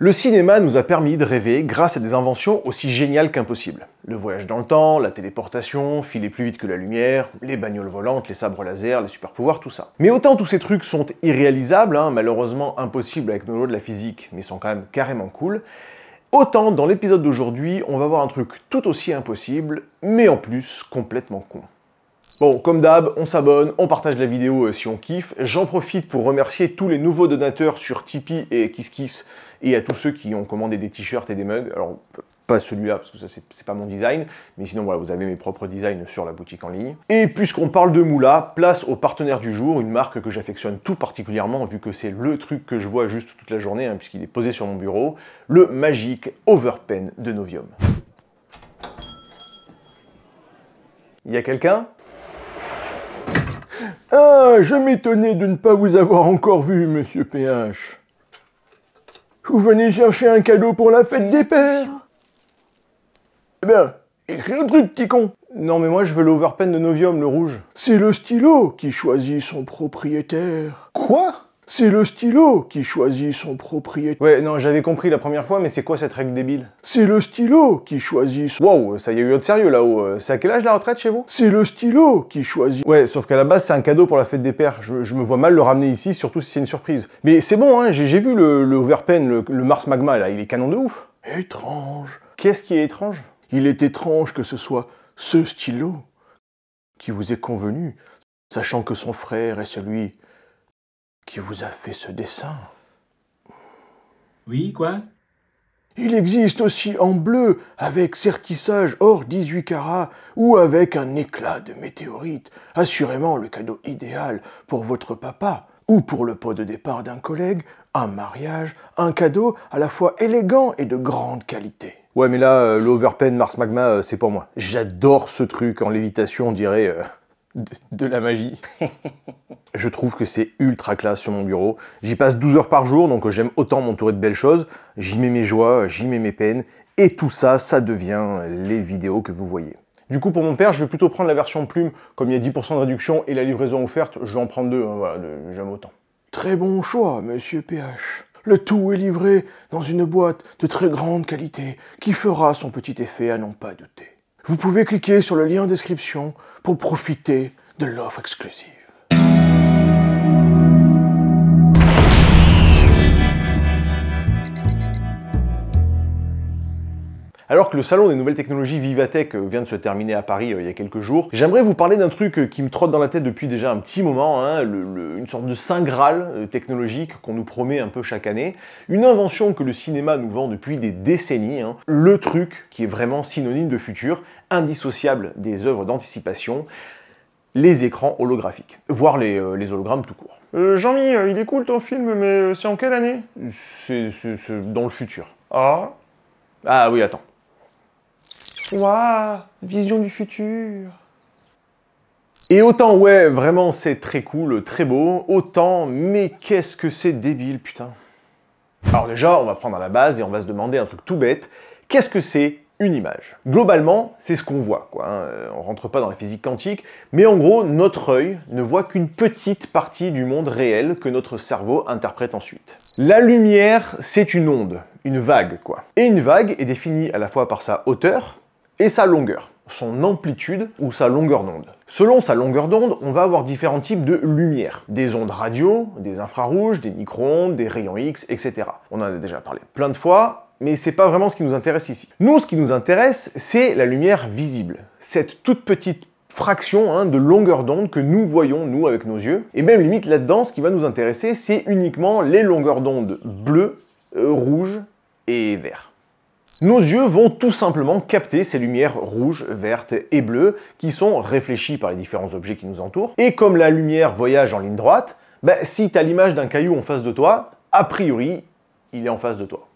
Le cinéma nous a permis de rêver grâce à des inventions aussi géniales qu'impossibles. Le voyage dans le temps, la téléportation, filer plus vite que la lumière, les bagnoles volantes, les sabres laser, les super-pouvoirs, tout ça. Mais autant tous ces trucs sont irréalisables, malheureusement impossibles avec nos lois de la physique, mais sont quand même carrément cool, autant dans l'épisode d'aujourd'hui, on va voir un truc tout aussi impossible, mais en plus complètement con. Bon, comme d'hab, on s'abonne, on partage la vidéo si on kiffe. J'en profite pour remercier tous les nouveaux donateurs sur Tipeee et KissKiss, et à tous ceux qui ont commandé des t-shirts et des mugs. Alors, pas celui-là, parce que ça, c'est pas mon design, mais sinon, voilà, vous avez mes propres designs sur la boutique en ligne. Et puisqu'on parle de moula, place au partenaire du jour, une marque que j'affectionne tout particulièrement, vu que c'est le truc que je vois juste toute la journée, puisqu'il est posé sur mon bureau, le magique Overpen de Novium. Y a quelqu'un ? Ah, je m'étonnais de ne pas vous avoir encore vu, monsieur PH. Vous venez chercher un cadeau pour la fête des pères? Eh bien, écris un truc, petit con. Non, mais moi, je veux l'Overpen de Novium, le rouge. C'est le stylo qui choisit son propriétaire. Quoi ? C'est le stylo qui choisit son propriétaire. Ouais, non, j'avais compris la première fois, mais c'est quoi cette règle débile? C'est le stylo qui choisit son... Wow, ça y a eu de sérieux là-haut. C'est à quel âge la retraite chez vous? C'est le stylo qui choisit... Ouais, sauf qu'à la base, c'est un cadeau pour la fête des pères. Je me vois mal le ramener ici, surtout si c'est une surprise. Mais c'est bon, j'ai vu le Overpen, le Mars Magma, là, il est canon de ouf. Étrange. Qu'est-ce qui est étrange? Il est étrange que ce soit ce stylo qui vous est convenu, sachant que son frère est celui qui vous a fait ce dessin. Oui, quoi? Il existe aussi en bleu, avec sertissage hors 18 carats, ou avec un éclat de météorite, assurément le cadeau idéal pour votre papa, ou pour le pot de départ d'un collègue, un mariage, un cadeau à la fois élégant et de grande qualité. Ouais, mais là, l'Overpen Mars Magma, c'est pour moi. J'adore ce truc en lévitation, on dirait de la magie. Je trouve que c'est ultra classe sur mon bureau. J'y passe 12 heures par jour, donc j'aime autant m'entourer de belles choses. J'y mets mes joies, j'y mets mes peines, et tout ça, ça devient les vidéos que vous voyez. Du coup, pour mon père, je vais plutôt prendre la version plume, comme il y a 10% de réduction et la livraison offerte, je vais en prendre deux, voilà, j'aime autant. Très bon choix, monsieur PH. Le tout est livré dans une boîte de très grande qualité, qui fera son petit effet à n'en pas douter. Vous pouvez cliquer sur le lien en description pour profiter de l'offre exclusive. Alors que le salon des nouvelles technologies Vivatech vient de se terminer à Paris il y a quelques jours, j'aimerais vous parler d'un truc qui me trotte dans la tête depuis déjà un petit moment, une sorte de saint graal technologique qu'on nous promet un peu chaque année, une invention que le cinéma nous vend depuis des décennies, le truc qui est vraiment synonyme de futur, indissociable des œuvres d'anticipation, les écrans holographiques, voire les hologrammes tout court. Jean-Mi, il est cool ton film, mais c'est en quelle année? C'est dans le futur. Ah. Ah oui, attends. Waouh, vision du futur. Et autant, ouais, vraiment, c'est très cool, très beau, autant, mais qu'est-ce que c'est débile, putain. Alors déjà, on va prendre à la base et on va se demander un truc tout bête. Qu'est-ce que c'est une image? Globalement, c'est ce qu'on voit, quoi. On rentre pas dans la physique quantique, mais en gros, notre œil ne voit qu'une petite partie du monde réel que notre cerveau interprète ensuite. La lumière, c'est une onde, une vague, quoi. Et une vague est définie à la fois par sa hauteur et sa longueur, son amplitude ou sa longueur d'onde. Selon sa longueur d'onde, on va avoir différents types de lumière. Des ondes radio, des infrarouges, des micro-ondes, des rayons X, etc. On en a déjà parlé plein de fois, mais c'est pas vraiment ce qui nous intéresse ici. Nous, ce qui nous intéresse, c'est la lumière visible. Cette toute petite fraction de longueur d'onde que nous voyons, nous, avec nos yeux. Et même limite là-dedans, ce qui va nous intéresser, c'est uniquement les longueurs d'onde bleues, rouges et vertes. Nos yeux vont tout simplement capter ces lumières rouges, vertes et bleues qui sont réfléchies par les différents objets qui nous entourent. Et comme la lumière voyage en ligne droite, si tu as l'image d'un caillou en face de toi, a priori, il est en face de toi.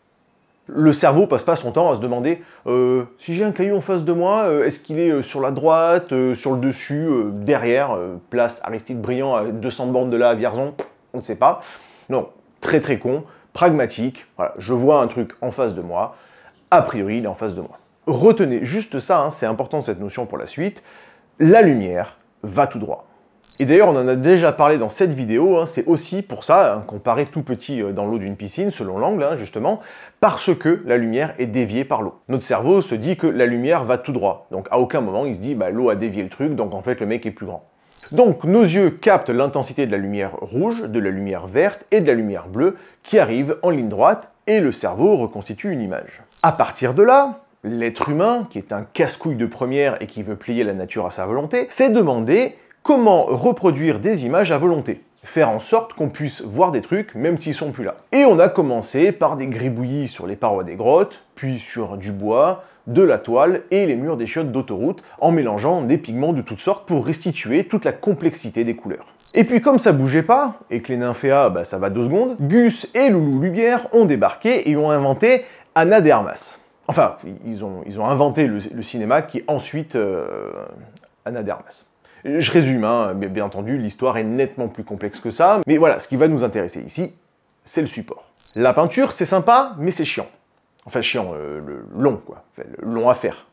Le cerveau passe pas son temps à se demander si j'ai un caillou en face de moi, est-ce qu'il est sur la droite, sur le dessus, derrière, place Aristide Briand à 200 bornes de là à Vierzon, on ne sait pas. Non, très très con, pragmatique, voilà, je vois un truc en face de moi, a priori il est en face de moi. Retenez juste ça, c'est important cette notion pour la suite, la lumière va tout droit. Et d'ailleurs, on en a déjà parlé dans cette vidéo, hein, c'est aussi pour ça qu'on paraît tout petit dans l'eau d'une piscine, selon l'angle, hein, justement, parce que la lumière est déviée par l'eau. Notre cerveau se dit que la lumière va tout droit, donc à aucun moment il se dit, bah, l'eau a dévié le truc, donc en fait le mec est plus grand. Donc nos yeux captent l'intensité de la lumière rouge, de la lumière verte et de la lumière bleue qui arrivent en ligne droite, et le cerveau reconstitue une image. À partir de là, l'être humain, qui est un casse-couille de première et qui veut plier la nature à sa volonté, s'est demandé comment reproduire des images à volonté, faire en sorte qu'on puisse voir des trucs même s'ils sont plus là. Et on a commencé par des gribouillis sur les parois des grottes, puis sur du bois, de la toile et les murs des chiottes d'autoroute, en mélangeant des pigments de toutes sortes pour restituer toute la complexité des couleurs. Et puis comme ça bougeait pas, et que les nymphéas, bah, ça va 2 secondes, Gus et Loulou Lumière ont débarqué et ont inventé Ana de Armas. Enfin, ils ont inventé le cinéma qui est ensuite Ana de Armas. Je résume, hein, mais bien entendu, l'histoire est nettement plus complexe que ça, mais voilà, ce qui va nous intéresser ici, c'est le support. La peinture, c'est sympa, mais c'est chiant. Enfin, chiant, long, quoi. Enfin, long à faire,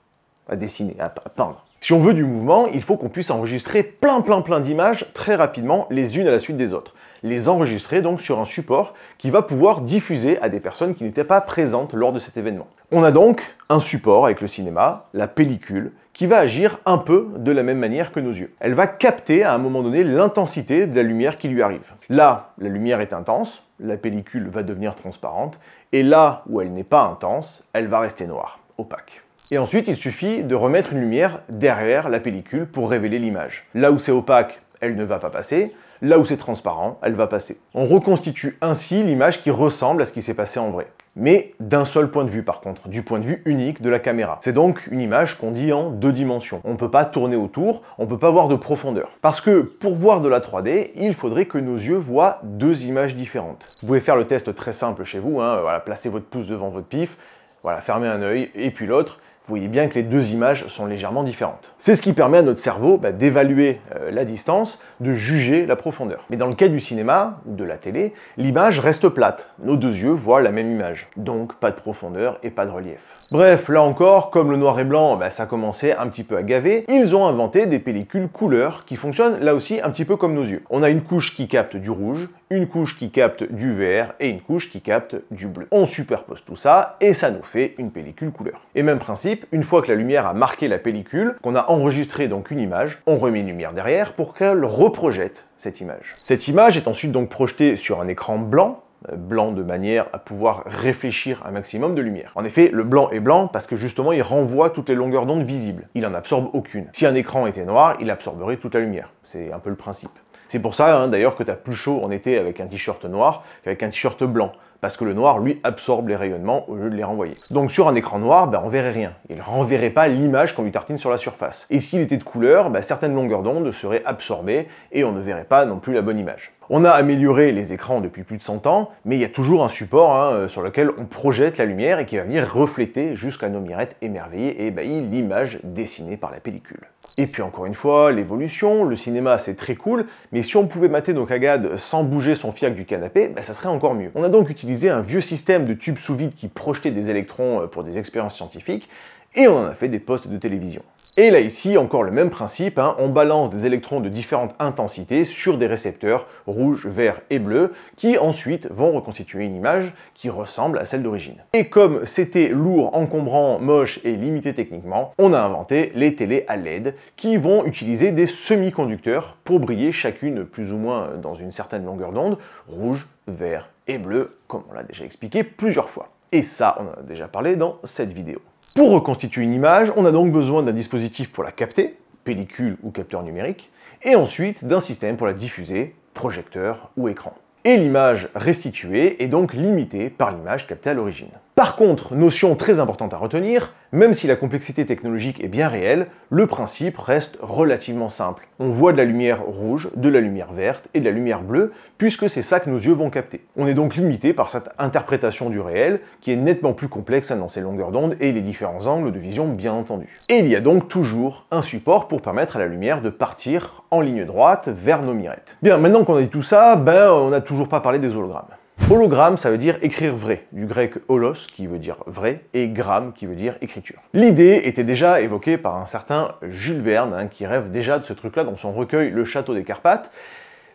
à dessiner, à peindre. Si on veut du mouvement, il faut qu'on puisse enregistrer plein d'images très rapidement, les unes à la suite des autres. Les enregistrer donc sur un support qui va pouvoir diffuser à des personnes qui n'étaient pas présentes lors de cet événement. On a donc un support avec le cinéma, la pellicule, qui va agir un peu de la même manière que nos yeux. Elle va capter à un moment donné l'intensité de la lumière qui lui arrive. Là, la lumière est intense, la pellicule va devenir transparente, et là où elle n'est pas intense, elle va rester noire, opaque. Et ensuite, il suffit de remettre une lumière derrière la pellicule pour révéler l'image. Là où c'est opaque, elle ne va pas passer. Là où c'est transparent, elle va passer. On reconstitue ainsi l'image qui ressemble à ce qui s'est passé en vrai. Mais d'un seul point de vue par contre, du point de vue unique de la caméra. C'est donc une image qu'on dit en 2 dimensions. On ne peut pas tourner autour, on ne peut pas voir de profondeur. Parce que pour voir de la 3D, il faudrait que nos yeux voient 2 images différentes. Vous pouvez faire le test très simple chez vous, hein, voilà, placez votre pouce devant votre pif, voilà, fermez un œil et puis l'autre. Vous voyez bien que les 2 images sont légèrement différentes. C'est ce qui permet à notre cerveau d'évaluer la distance, de juger la profondeur. Mais dans le cas du cinéma ou de la télé, l'image reste plate. Nos 2 yeux voient la même image. Donc pas de profondeur et pas de relief. Bref, là encore, comme le noir et blanc, ça commençait un petit peu à gaver, ils ont inventé des pellicules couleurs qui fonctionnent là aussi un petit peu comme nos yeux. On a une couche qui capte du rouge, une couche qui capte du vert et une couche qui capte du bleu. On superpose tout ça et ça nous fait une pellicule couleur. Et même principe, une fois que la lumière a marqué la pellicule, qu'on a enregistré donc une image, on remet une lumière derrière pour qu'elle reprojette cette image. Cette image est ensuite donc projetée sur un écran blanc de manière à pouvoir réfléchir un maximum de lumière. En effet, le blanc est blanc parce que justement il renvoie toutes les longueurs d'onde visibles. Il n'en absorbe aucune. Si un écran était noir, il absorberait toute la lumière. C'est un peu le principe. C'est pour ça d'ailleurs que tu as plus chaud en été avec un t-shirt noir qu'avec un t-shirt blanc. Parce que le noir, lui, absorbe les rayonnements au lieu de les renvoyer. Donc sur un écran noir, on verrait rien. Il ne renverrait pas l'image qu'on lui tartine sur la surface. Et s'il était de couleur, certaines longueurs d'onde seraient absorbées et on ne verrait pas non plus la bonne image. On a amélioré les écrans depuis plus de 100 ans, mais il y a toujours un support sur lequel on projette la lumière et qui va venir refléter jusqu'à nos mirettes émerveillées et ébahir l'image dessinée par la pellicule. Et puis encore une fois, l'évolution, le cinéma c'est très cool, mais si on pouvait mater nos cagades sans bouger son fiac du canapé, ça serait encore mieux. On a donc utilisé un vieux système de tubes sous vide qui projetait des électrons pour des expériences scientifiques, et on en a fait des postes de télévision. Et là ici, encore le même principe, on balance des électrons de différentes intensités sur des récepteurs rouge, vert et bleu, qui ensuite vont reconstituer une image qui ressemble à celle d'origine. Et comme c'était lourd, encombrant, moche et limité techniquement, on a inventé les télés à LED, qui vont utiliser des semi-conducteurs pour briller chacune plus ou moins dans une certaine longueur d'onde, rouge, vert et bleu, comme on l'a déjà expliqué plusieurs fois. Et ça, on en a déjà parlé dans cette vidéo. Pour reconstituer une image, on a donc besoin d'un dispositif pour la capter, pellicule ou capteur numérique, et ensuite d'un système pour la diffuser, projecteur ou écran. Et l'image restituée est donc limitée par l'image captée à l'origine. Par contre, notion très importante à retenir, même si la complexité technologique est bien réelle, le principe reste relativement simple. On voit de la lumière rouge, de la lumière verte et de la lumière bleue, puisque c'est ça que nos yeux vont capter. On est donc limité par cette interprétation du réel, qui est nettement plus complexe dans ses longueurs d'onde et les différents angles de vision bien entendu. Et il y a donc toujours un support pour permettre à la lumière de partir en ligne droite vers nos mirettes. Bien, maintenant qu'on a dit tout ça, on n'a toujours pas parlé des hologrammes. Hologramme, ça veut dire écrire vrai, du grec holos qui veut dire vrai et gramme qui veut dire écriture. L'idée était déjà évoquée par un certain Jules Verne, qui rêve déjà de ce truc-là dans son recueil Le Château des Carpates,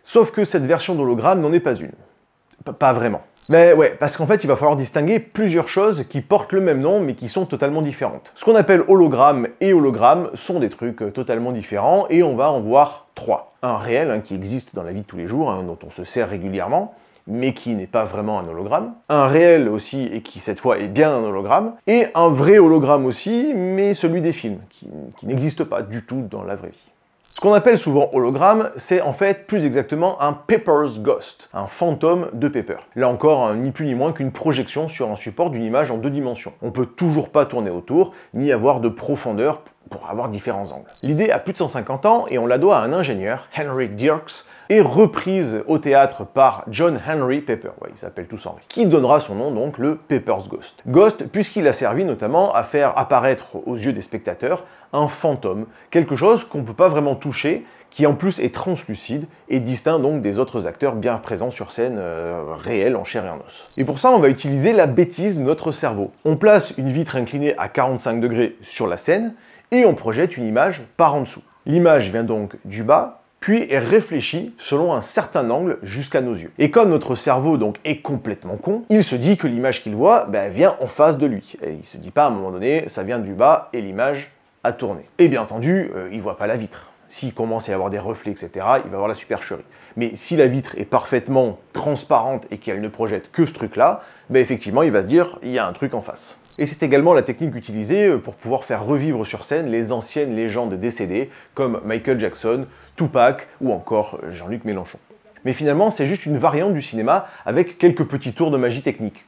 sauf que cette version d'hologramme n'en est pas une. Pas vraiment. Mais ouais, parce qu'en fait, il va falloir distinguer plusieurs choses qui portent le même nom, mais qui sont totalement différentes. Ce qu'on appelle hologramme et hologramme sont des trucs totalement différents, et on va en voir trois. Un réel, qui existe dans la vie de tous les jours, dont on se sert régulièrement, mais qui n'est pas vraiment un hologramme. Un réel aussi, et qui cette fois est bien un hologramme. Et un vrai hologramme aussi, mais celui des films, qui n'existe pas du tout dans la vraie vie. Ce qu'on appelle souvent hologramme, c'est en fait plus exactement un Pepper's Ghost, un fantôme de Pepper. Là encore, ni plus ni moins qu'une projection sur un support d'une image en 2 dimensions. On peut toujours pas tourner autour, ni avoir de profondeur pour avoir différents angles. L'idée a plus de 150 ans et on la doit à un ingénieur, Henry Dirks, et reprise au théâtre par John Henry Pepper, ouais, ils s'appellent tous Henry, qui donnera son nom donc le Pepper's Ghost. Ghost puisqu'il a servi notamment à faire apparaître aux yeux des spectateurs un fantôme, quelque chose qu'on ne peut pas vraiment toucher, qui en plus est translucide et distinct donc des autres acteurs bien présents sur scène réels en chair et en os. Et pour ça, on va utiliser la bêtise de notre cerveau. On place une vitre inclinée à 45 degrés sur la scène et on projette une image par en dessous. L'image vient donc du bas, puis est réfléchie selon un certain angle jusqu'à nos yeux. Et comme notre cerveau donc est complètement con, il se dit que l'image qu'il voit vient en face de lui. Et il se dit pas à un moment donné, ça vient du bas et l'image a tourné. Et bien entendu, il voit pas la vitre. S'il commence à y avoir des reflets, etc., il va avoir la supercherie. Mais si la vitre est parfaitement transparente et qu'elle ne projette que ce truc-là, effectivement, il va se dire, il y a un truc en face. Et c'est également la technique utilisée pour pouvoir faire revivre sur scène les anciennes légendes décédées, comme Michael Jackson, Tupac ou encore Jean-Luc Mélenchon. Mais finalement, c'est juste une variante du cinéma avec quelques petits tours de magie technique,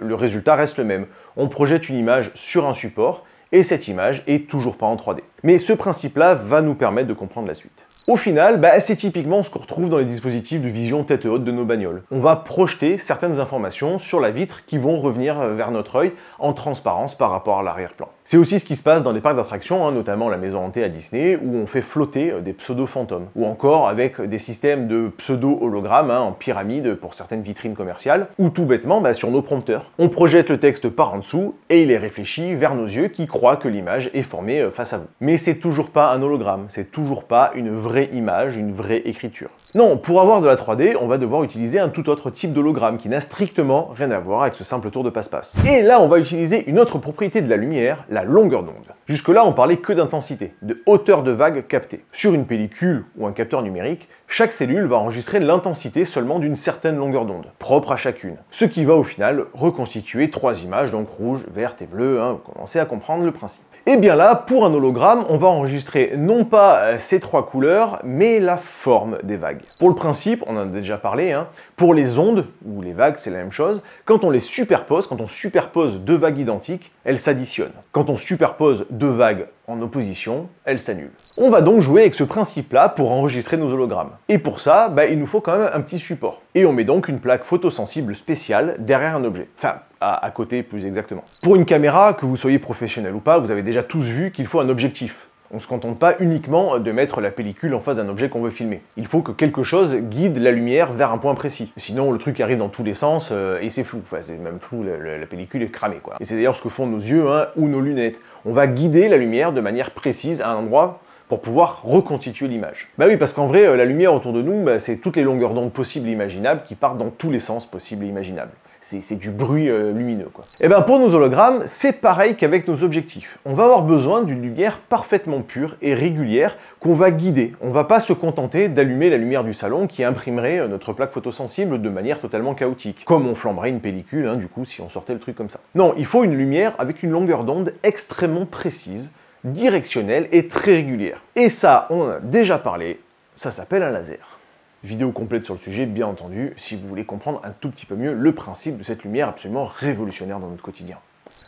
Le résultat reste le même. On projette une image sur un support, et cette image est toujours pas en 3D. Mais ce principe-là va nous permettre de comprendre la suite. Au final, c'est typiquement ce qu'on retrouve dans les dispositifs de vision tête haute de nos bagnoles. On va projeter certaines informations sur la vitre qui vont revenir vers notre œil en transparence par rapport à l'arrière-plan. C'est aussi ce qui se passe dans les parcs d'attractions, notamment la maison hantée à Disney, où on fait flotter des pseudo-fantômes. Ou encore avec des systèmes de pseudo-hologrammes en pyramide pour certaines vitrines commerciales, ou tout bêtement sur nos prompteurs. On projette le texte par en dessous et il est réfléchi vers nos yeux qui croient que l'image est formée face à vous. Mais c'est toujours pas un hologramme, c'est toujours pas une vraie image, une vraie écriture. Non, pour avoir de la 3D, on va devoir utiliser un tout autre type d'hologramme qui n'a strictement rien à voir avec ce simple tour de passe-passe. Et là, on va utiliser une autre propriété de la lumière, la longueur d'onde. Jusque-là, on parlait que d'intensité, de hauteur de vague captée. Sur une pellicule ou un capteur numérique, chaque cellule va enregistrer l'intensité seulement d'une certaine longueur d'onde, propre à chacune. Ce qui va au final reconstituer 3 images, donc rouge, verte et bleue, vous commencez à comprendre le principe. Et bien là, pour un hologramme, on va enregistrer non pas ces 3 couleurs, mais la forme des vagues. Pour le principe, on en a déjà parlé, pour les ondes, ou les vagues, c'est la même chose, quand on les superpose, quand on superpose 2 vagues identiques, elles s'additionnent. Quand on superpose 2 vagues en opposition, elles s'annulent. On va donc jouer avec ce principe-là pour enregistrer nos hologrammes. Et pour ça, il nous faut quand même un petit support. Et on met donc une plaque photosensible spéciale derrière un objet. Enfin, à côté plus exactement. Pour une caméra, que vous soyez professionnel ou pas, vous avez déjà tous vu qu'il faut un objectif. On ne se contente pas uniquement de mettre la pellicule en face d'un objet qu'on veut filmer. Il faut que quelque chose guide la lumière vers un point précis. Sinon, le truc arrive dans tous les sens et c'est flou. Enfin, c'est même flou, la pellicule est cramée, Et c'est d'ailleurs ce que font nos yeux ou nos lunettes. On va guider la lumière de manière précise à un endroit pour pouvoir reconstituer l'image. Oui, parce qu'en vrai, la lumière autour de nous, c'est toutes les longueurs d'onde possibles et imaginables qui partent dans tous les sens possibles et imaginables. C'est du bruit lumineux, Et pour nos hologrammes, c'est pareil qu'avec nos objectifs. On va avoir besoin d'une lumière parfaitement pure et régulière qu'on va guider. On va pas se contenter d'allumer la lumière du salon qui imprimerait notre plaque photosensible de manière totalement chaotique, comme on flamberait une pellicule, du coup, si on sortait le truc comme ça. Non, il faut une lumière avec une longueur d'onde extrêmement précise, directionnelle et très régulière. Et ça, on en a déjà parlé, ça s'appelle un laser. Vidéo complète sur le sujet, bien entendu, si vous voulez comprendre un tout petit peu mieux le principe de cette lumière absolument révolutionnaire dans notre quotidien.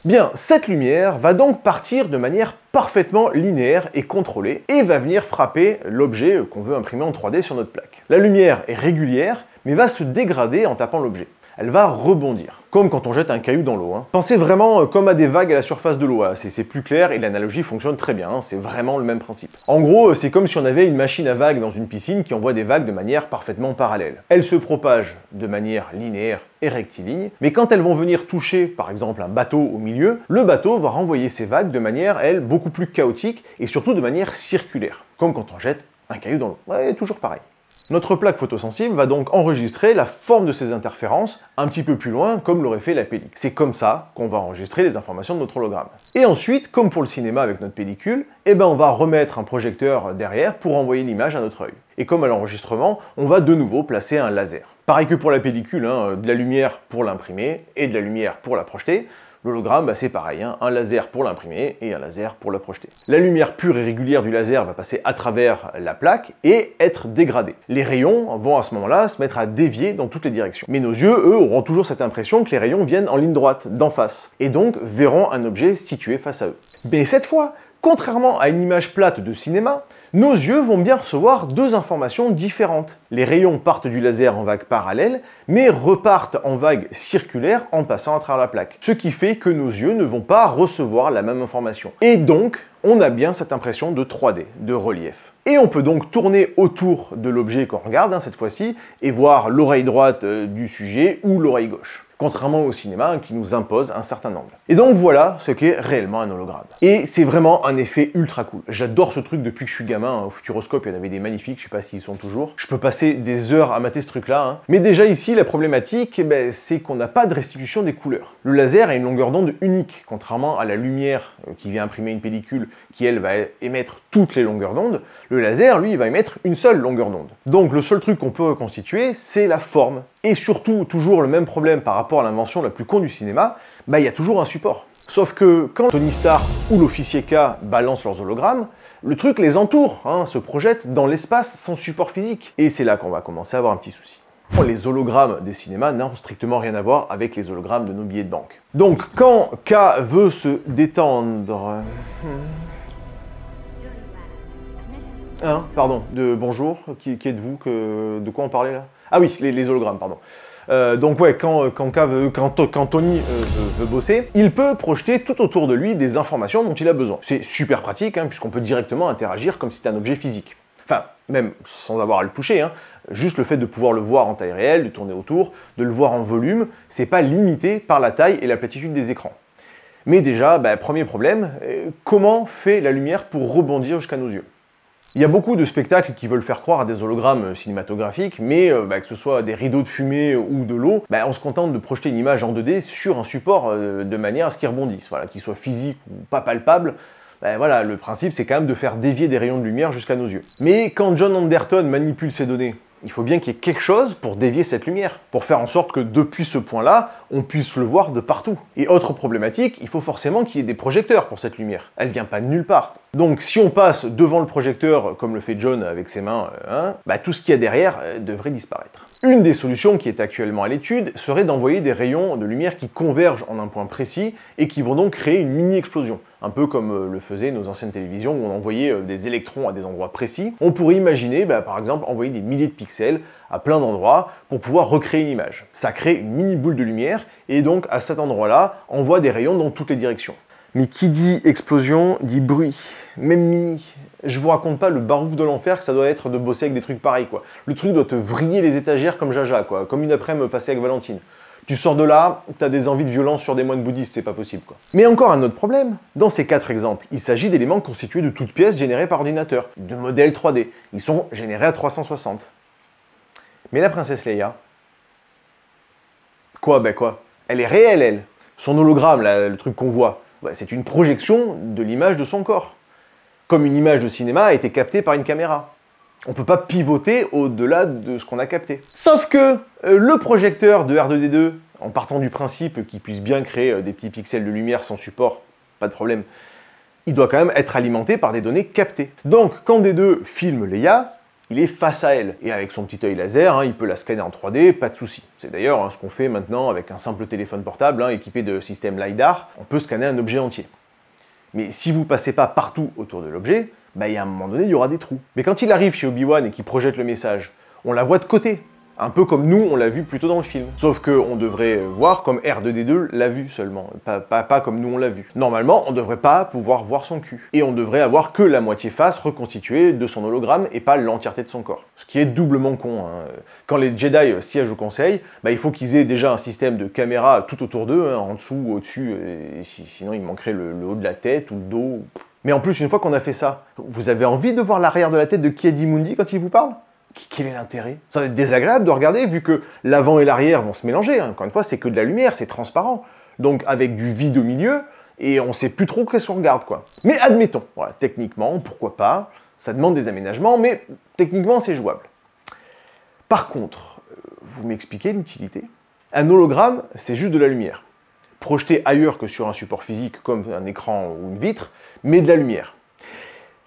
Bien, cette lumière va donc partir de manière parfaitement linéaire et contrôlée, et va venir frapper l'objet qu'on veut imprimer en 3D sur notre plaque. La lumière est régulière, mais va se dégrader en tapant l'objet. elle va rebondir. Comme quand on jette un caillou dans l'eau. Pensez vraiment comme à des vagues à la surface de l'eau. C'est plus clair et l'analogie fonctionne très bien. C'est vraiment le même principe. En gros, c'est comme si on avait une machine à vagues dans une piscine qui envoie des vagues de manière parfaitement parallèle. Elles se propagent de manière linéaire et rectiligne, mais quand elles vont venir toucher, par exemple, un bateau au milieu, le bateau va renvoyer ces vagues de manière, elle, beaucoup plus chaotique et surtout de manière circulaire. Comme quand on jette un caillou dans l'eau. Ouais, toujours pareil. Notre plaque photosensible va donc enregistrer la forme de ces interférences un petit peu plus loin, comme l'aurait fait la pellicule. C'est comme ça qu'on va enregistrer les informations de notre hologramme. Et ensuite, comme pour le cinéma avec notre pellicule, on va remettre un projecteur derrière pour envoyer l'image à notre œil. Et comme à l'enregistrement, on va de nouveau placer un laser. Pareil que pour la pellicule, de la lumière pour l'imprimer et de la lumière pour la projeter. L'hologramme, c'est pareil, un laser pour l'imprimer et un laser pour la projeter. La lumière pure et régulière du laser va passer à travers la plaque et être dégradée. Les rayons vont à ce moment-là se mettre à dévier dans toutes les directions. Mais nos yeux, eux, auront toujours cette impression que les rayons viennent en ligne droite, d'en face, et donc verront un objet situé face à eux. Mais cette fois, contrairement à une image plate de cinéma, nos yeux vont bien recevoir deux informations différentes. Les rayons partent du laser en vague parallèle, mais repartent en vague circulaire en passant à travers la plaque. Ce qui fait que nos yeux ne vont pas recevoir la même information. Et donc, on a bien cette impression de 3D, de relief. Et on peut donc tourner autour de l'objet qu'on regarde, cette fois-ci, et voir l'oreille droite du sujet ou l'oreille gauche. Contrairement au cinéma qui nous impose un certain angle. Et donc voilà ce qu'est réellement un hologramme. Et c'est vraiment un effet ultra cool. J'adore ce truc depuis que je suis gamin. Au Futuroscope, il y en avait des magnifiques, je sais pas s'ils sont toujours. Je peux passer des heures à mater ce truc-là. Mais déjà ici, la problématique, c'est qu'on n'a pas de restitution des couleurs. Le laser a une longueur d'onde unique, contrairement à la lumière qui vient imprimer une pellicule qui, elle, va émettre toutes les longueurs d'onde. Le laser, lui, il va émettre une seule longueur d'onde. Donc le seul truc qu'on peut reconstituer, c'est la forme. Et surtout, toujours le même problème par rapport à l'invention la plus con du cinéma, il y a toujours un support. Sauf que quand Tony Stark ou l'officier K balancent leurs hologrammes, le truc les entoure, se projette dans l'espace sans support physique. Et c'est là qu'on va commencer à avoir un petit souci. Les hologrammes des cinémas n'ont strictement rien à voir avec les hologrammes de nos billets de banque. Donc quand K veut se détendre... pardon, bonjour, qui êtes-vous, de quoi on parlait là? Ah oui, les hologrammes, pardon. Donc ouais, quand Tony veut bosser, il peut projeter tout autour de lui des informations dont il a besoin. C'est super pratique, puisqu'on peut directement interagir comme si c'était un objet physique. Enfin, même sans avoir à le toucher, juste le fait de pouvoir le voir en taille réelle, de tourner autour, de le voir en volume, c'est pas limité par la taille et la platitude des écrans. Mais déjà, premier problème, comment fait la lumière pour rebondir jusqu'à nos yeux? Il y a beaucoup de spectacles qui veulent faire croire à des hologrammes cinématographiques, mais que ce soit des rideaux de fumée ou de l'eau, on se contente de projeter une image en 2D sur un support de manière à ce qu'il rebondisse, qu'il soit physique ou pas palpable. Voilà, le principe c'est quand même de faire dévier des rayons de lumière jusqu'à nos yeux. Mais quand John Anderton manipule ces données, il faut bien qu'il y ait quelque chose pour dévier cette lumière, pour faire en sorte que depuis ce point-là, on puisse le voir de partout. Et autre problématique, il faut forcément qu'il y ait des projecteurs pour cette lumière. Elle vient pas de nulle part. Donc si on passe devant le projecteur, comme le fait John avec ses mains, tout ce qu'il y a derrière devrait disparaître. Une des solutions qui est actuellement à l'étude serait d'envoyer des rayons de lumière qui convergent en un point précis et qui vont donc créer une mini-explosion. Un peu comme le faisaient nos anciennes télévisions où on envoyait des électrons à des endroits précis. On pourrait imaginer, par exemple, envoyer des milliers de pixels à plein d'endroits pour pouvoir recréer une image. Ça crée une mini boule de lumière et donc à cet endroit-là, envoie des rayons dans toutes les directions. Mais qui dit explosion dit bruit, même mini. Je vous raconte pas le barouf de l'enfer que ça doit être de bosser avec des trucs pareils, quoi. Le truc doit te vriller les étagères comme Jaja, quoi, comme une après-midi passée avec Valentine. Tu sors de là, t'as des envies de violence sur des moines bouddhistes, c'est pas possible, quoi. Mais encore un autre problème. Dans ces 4 exemples, il s'agit d'éléments constitués de toutes pièces générées par ordinateur, de modèles 3D. Ils sont générés à 360. Mais la princesse Leia... Quoi? Elle est réelle, elle. Son hologramme, là, le truc qu'on voit, c'est une projection de l'image de son corps. Comme une image de cinéma a été captée par une caméra. On ne peut pas pivoter au-delà de ce qu'on a capté. Sauf que le projecteur de R2D2, en partant du principe qu'il puisse bien créer des petits pixels de lumière sans support, pas de problème, il doit quand même être alimenté par des données captées. Donc quand D2 filme Leia, il est face à elle. Et avec son petit œil laser, il peut la scanner en 3D, pas de souci. C'est d'ailleurs ce qu'on fait maintenant avec un simple téléphone portable équipé de système LiDAR, on peut scanner un objet entier. Mais si vous passez pas partout autour de l'objet, il y a un moment donné, il y aura des trous. Mais quand il arrive chez Obi-Wan et qu'il projette le message, on la voit de côté, Un peu comme nous, on l'a vu plutôt dans le film. Sauf qu'on devrait voir comme R2D2 l'a vu seulement, pas comme nous on l'a vu. Normalement, on devrait pas pouvoir voir son cul. Et on devrait avoir que la moitié face reconstituée de son hologramme et pas l'entièreté de son corps. Ce qui est doublement con, hein. Quand les Jedi siègent au conseil, bah, il faut qu'ils aient déjà un système de caméra tout autour d'eux, hein, en dessous, au-dessus, sinon il manquerait le haut de la tête ou le dos. Mais en plus, une fois qu'on a fait ça, vous avez envie de voir l'arrière de la tête de Ki-Adi-Mundi quand il vous parle ? Quel est l'intérêt? Ça va être désagréable de regarder vu que l'avant et l'arrière vont se mélanger. Hein. Encore une fois, c'est que de la lumière, c'est transparent. Donc avec du vide au milieu, et on sait plus trop qu'est-ce qu'on regarde, quoi. Mais admettons, voilà, techniquement, pourquoi pas, ça demande des aménagements, mais techniquement, c'est jouable. Par contre, vous m'expliquez l'utilité? Un hologramme, c'est juste de la lumière. Projeté ailleurs que sur un support physique, comme un écran ou une vitre, mais de la lumière.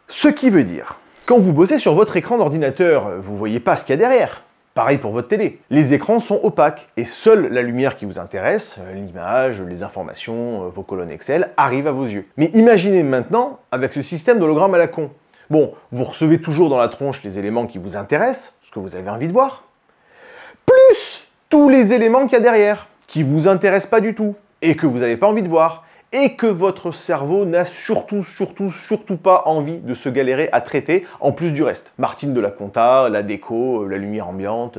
Ce qui veut dire... Quand vous bossez sur votre écran d'ordinateur, vous voyez pas ce qu'il y a derrière. Pareil pour votre télé. Les écrans sont opaques et seule la lumière qui vous intéresse, l'image, les informations, vos colonnes Excel, arrive à vos yeux. Mais imaginez maintenant avec ce système d'hologramme à la con. Bon, vous recevez toujours dans la tronche les éléments qui vous intéressent, ce que vous avez envie de voir, plus tous les éléments qu'il y a derrière, qui vous intéressent pas du tout, et que vous n'avez pas envie de voir, et que votre cerveau n'a surtout pas envie de se galérer à traiter, en plus du reste. Martine de la compta, la déco, la lumière ambiante...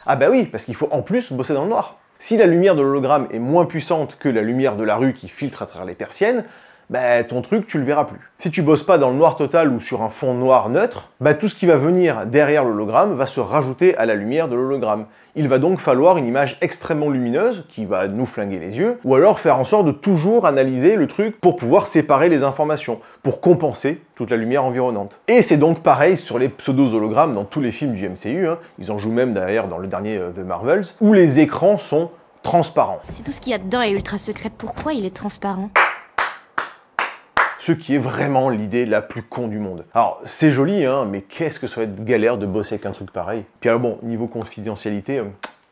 Ah bah oui, parce qu'il faut en plus bosser dans le noir. Si la lumière de l'hologramme est moins puissante que la lumière de la rue qui filtre à travers les persiennes, bah ton truc, tu le verras plus. Si tu bosses pas dans le noir total ou sur un fond noir neutre, bah tout ce qui va venir derrière l'hologramme va se rajouter à la lumière de l'hologramme. Il va donc falloir une image extrêmement lumineuse qui va nous flinguer les yeux, ou alors faire en sorte de toujours analyser le truc pour pouvoir séparer les informations, pour compenser toute la lumière environnante. Et c'est donc pareil sur les pseudo-hologrammes dans tous les films du MCU, hein. Ils en jouent même d'ailleurs dans le dernier The Marvels, où les écrans sont transparents. Si tout ce qu'il y a dedans est ultra secret, pourquoi il est transparent ? Ce qui est vraiment l'idée la plus con du monde. Alors, c'est joli, hein, mais qu'est-ce que ça va être galère de bosser avec un truc pareil. Puis alors bon, niveau confidentialité,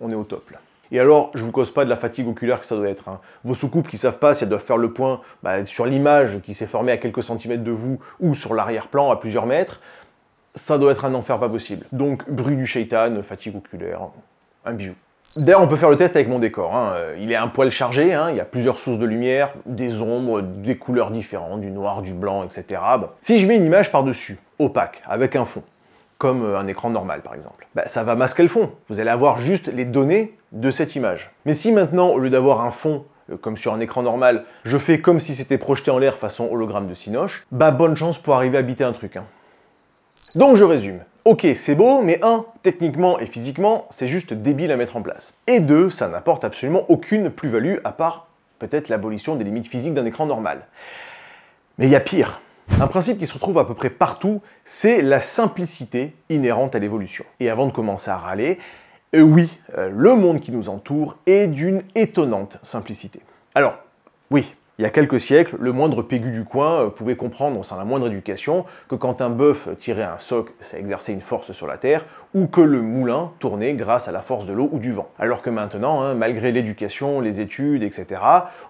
on est au top, là. Et alors, je vous cause pas de la fatigue oculaire que ça doit être, hein. Vos soucoupes qui savent pas si elles doivent faire le point sur l'image qui s'est formée à quelques centimètres de vous, ou sur l'arrière-plan à plusieurs mètres, ça doit être un enfer pas possible. Donc, bruit du shaitan, fatigue oculaire, un bijou. D'ailleurs, on peut faire le test avec mon décor, hein. Il est un poil chargé, hein. Il y a plusieurs sources de lumière, des ombres, des couleurs différentes, du noir, du blanc, etc. Bon. Si je mets une image par-dessus, opaque, avec un fond, comme un écran normal par exemple, ça va masquer le fond. Vous allez avoir juste les données de cette image. Mais si maintenant, au lieu d'avoir un fond, comme sur un écran normal, je fais comme si c'était projeté en l'air façon hologramme de Cinoche, bonne chance pour arriver à biter un truc, hein. Donc je résume. Ok, c'est beau, mais 1, techniquement et physiquement, c'est juste débile à mettre en place. Et 2, ça n'apporte absolument aucune plus-value, à part peut-être l'abolition des limites physiques d'un écran normal. Mais il y a pire. Un principe qui se retrouve à peu près partout, c'est la simplicité inhérente à l'évolution. Et avant de commencer à râler, oui, le monde qui nous entoure est d'une étonnante simplicité. Alors, oui, il y a quelques siècles, le moindre pégu du coin pouvait comprendre, sans la moindre éducation, que quand un bœuf tirait un soc, ça exerçait une force sur la terre, ou que le moulin tournait grâce à la force de l'eau ou du vent. Alors que maintenant, hein, malgré l'éducation, les études, etc.,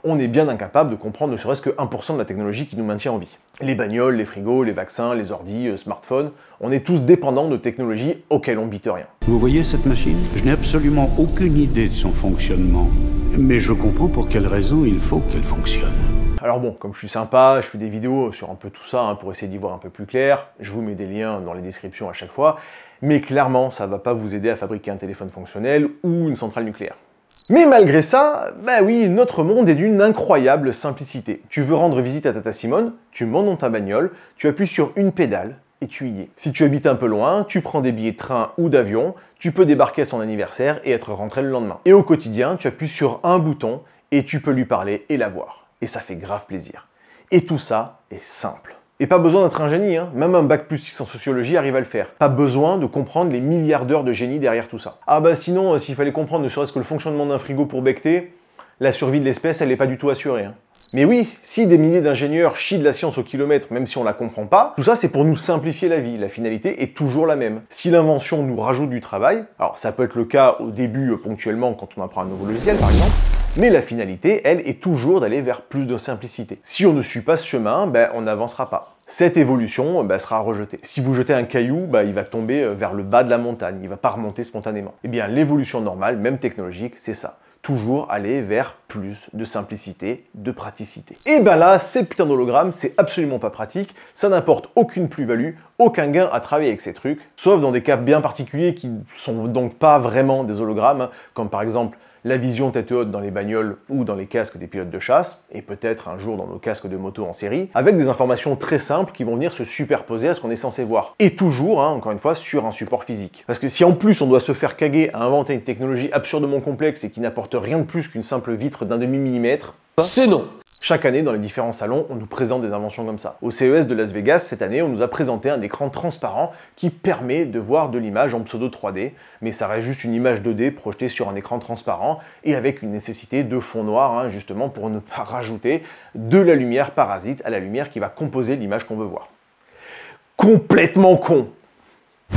on est bien incapable de comprendre ne serait-ce que 1% de la technologie qui nous maintient en vie. Les bagnoles, les frigos, les vaccins, les ordis, smartphones, on est tous dépendants de technologies auxquelles on bite rien. Vous voyez cette machine? Je n'ai absolument aucune idée de son fonctionnement. Mais je comprends pour quelle raison il faut qu'elle fonctionne. Alors bon, comme je suis sympa, je fais des vidéos sur un peu tout ça, hein, pour essayer d'y voir un peu plus clair. Je vous mets des liens dans les descriptions à chaque fois. Mais clairement, ça va pas vous aider à fabriquer un téléphone fonctionnel ou une centrale nucléaire. Mais malgré ça, oui, notre monde est d'une incroyable simplicité. Tu veux rendre visite à Tata Simone, tu montes dans ta bagnole, tu appuies sur une pédale, et tu y es. Si tu habites un peu loin, tu prends des billets de train ou d'avion, tu peux débarquer à son anniversaire et être rentré le lendemain. Et au quotidien, tu appuies sur un bouton et tu peux lui parler et la voir. Et ça fait grave plaisir. Et tout ça est simple. Et pas besoin d'être un génie, hein. Même un bac+6 en sociologie arrive à le faire. Pas besoin de comprendre les milliards d'heures de génie derrière tout ça. Ah sinon, s'il fallait comprendre ne serait-ce que le fonctionnement d'un frigo pour becqueter, la survie de l'espèce, elle n'est pas du tout assurée, hein. Mais oui, si des milliers d'ingénieurs chient de la science au kilomètre, même si on la comprend pas, tout ça c'est pour nous simplifier la vie. La finalité est toujours la même. Si l'invention nous rajoute du travail, alors ça peut être le cas au début ponctuellement quand on apprend un nouveau logiciel par exemple, Mais la finalité, elle, est toujours d'aller vers plus de simplicité. Si on ne suit pas ce chemin, on n'avancera pas. Cette évolution sera rejetée. Si vous jetez un caillou, il va tomber vers le bas de la montagne, il ne va pas remonter spontanément. Eh bien, l'évolution normale, même technologique, c'est ça. Toujours aller vers plus de simplicité, de praticité. Et là, ces putains d'hologrammes, c'est absolument pas pratique, ça n'apporte aucune plus-value, aucun gain à travailler avec ces trucs, sauf dans des cas bien particuliers qui sont donc pas vraiment des hologrammes, comme par exemple la vision tête haute dans les bagnoles ou dans les casques des pilotes de chasse, et peut-être un jour dans nos casques de moto en série, avec des informations très simples qui vont venir se superposer à ce qu'on est censé voir. Et toujours, encore une fois, sur un support physique. Parce que si en plus on doit se faire caguer à inventer une technologie absurdement complexe et qui n'apporte rien de plus qu'une simple vitre d'un demi-millimètre, c'est non. Chaque année, dans les différents salons, on nous présente des inventions comme ça. Au CES de Las Vegas, cette année, on nous a présenté un écran transparent qui permet de voir de l'image en pseudo 3D, mais ça reste juste une image 2D projetée sur un écran transparent et avec une nécessité de fond noir, justement pour ne pas rajouter de la lumière parasite à la lumière qui va composer l'image qu'on veut voir. Complètement con!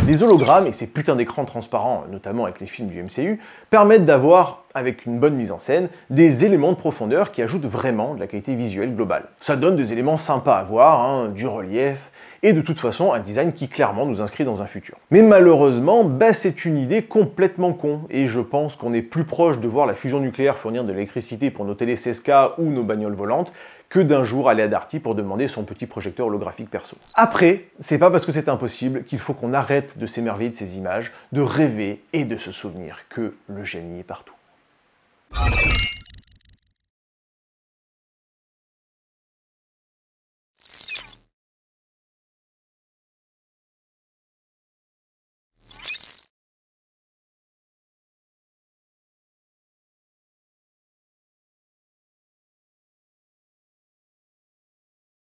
Les hologrammes et ces putains d'écrans transparents, notamment avec les films du MCU, permettent d'avoir, avec une bonne mise en scène, des éléments de profondeur qui ajoutent vraiment de la qualité visuelle globale. Ça donne des éléments sympas à voir, du relief, et de toute façon un design qui clairement nous inscrit dans un futur. Mais malheureusement, c'est une idée complètement con, et je pense qu'on est plus proche de voir la fusion nucléaire fournir de l'électricité pour nos télé 16K ou nos bagnoles volantes, que d'un jour aller à Darty pour demander son petit projecteur holographique perso. Après, c'est pas parce que c'est impossible qu'il faut qu'on arrête de s'émerveiller de ces images, de rêver et de se souvenir que le génie est partout.